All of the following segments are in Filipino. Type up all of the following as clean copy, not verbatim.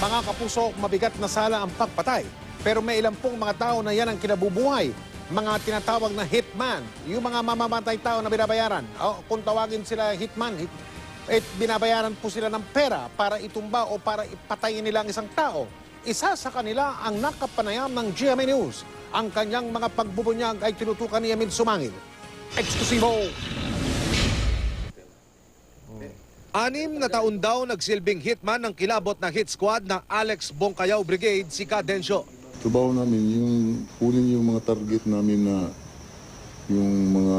Mga kapuso, mabigat na sala ang pagpatay. Pero may ilang pong mga tao na yan ang kinabubuhay. Mga tinatawag na hitman. Yung mga mamamatay tao na binabayaran. O, kung tawagin sila hitman, binabayaran po sila ng pera para itumba o para ipatayin nila ang isang tao. Isa sa kanila ang nakapanayam ng GMA News. Ang kanyang mga pagbubunyag ay tinutukan ni Emil Sumangil. Eksklusibo! 6 na taon daw nagsilbing hitman ng kilabot na hit squad ng Alex Bongcayaw Brigade si Cadencio. Trabaho namin yung kunin yung mga target namin na yung mga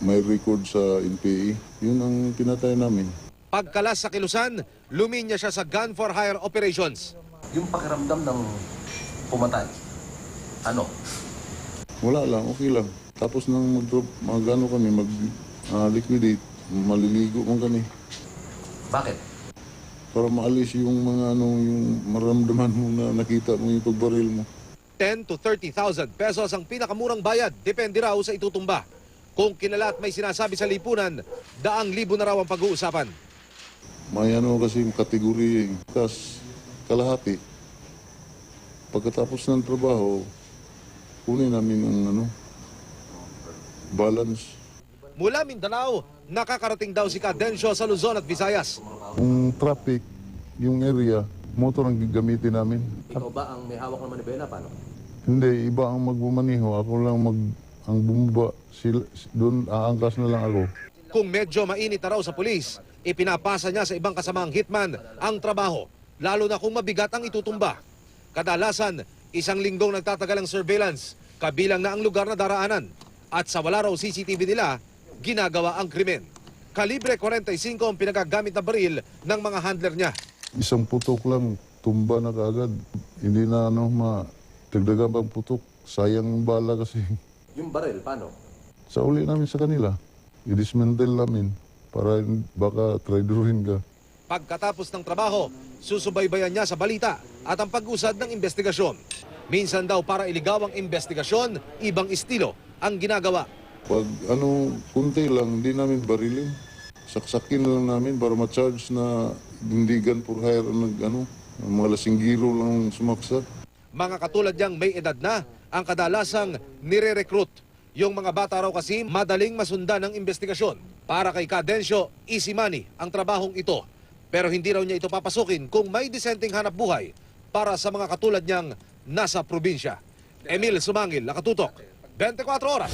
may record sa NPA. Yun ang tinatay namin. Pagkalas sa kilusan, luminya siya sa gun for hire operations. Yung pakiramdam ng pumatay, ano? Wala lang, okay lang. Tapos nang mag-ano kami, mag-liquidate, maliligo man kami. Bakit? Para maalis yung mga yung maramdaman mo na nakita mo yung pagbaril mo. 10 to 30,000 pesos ang pinakamurang bayad, depende raw sa itutumba. Kung kilala at may sinasabi sa lipunan, 100,000 na raw ang pag-uusapan. May kasi kategori, tas kalahati. Pagkatapos ng trabaho, kunin namin ang balance. Mula Mindanao, nakakarating daw si Cadencio sa Luzon at Visayas. Kung traffic, yung area, motor ang gagamitin namin. Ikaw ba ang may hawak ng manibela? Paano? Hindi, iba ang magbumaniho. Ako lang ang bumaba. Doon aangkas na lang ako. Kung medyo mainit na raw sa pulis, ipinapasa niya sa ibang kasamang hitman ang trabaho, lalo na kung mabigat ang itutumba. Kadalasan, 1 linggong nagtatagal ang surveillance, kabilang na ang lugar na daraanan. At sa wala raw CCTV nila, ginagawa ang krimen. Kalibre 45 ang pinagagamit na baril ng mga handler niya. Isang putok lang, tumba na kaagad. Hindi na matagdagan pang putok. Sayang yung bala kasi. Yung baril, paano? Sa uli namin sa kanila, i-dismantle namin para baka traidorin ka. Pagkatapos ng trabaho, susubaybayan niya sa balita at ang pag-usad ng investigasyon. Minsan daw para iligaw ang investigasyon, ibang estilo ang ginagawa. Pag kunti lang, hindi namin barilin. Saksakin lang namin para ma-charge na hindi gun for hire mga lasinggiro lang sumaksak. Mga katulad niyang may edad na, ang kadalasang nire-recruit. Yung mga bata raw kasi madaling masundan ng investigasyon. Para kay Cadencio, easy money ang trabahong ito. Pero hindi raw niya ito papasukin kung may disenteng hanap buhay para sa mga katulad niyang nasa probinsya. Emil Sumangil, Nakatutok, 24 Oras.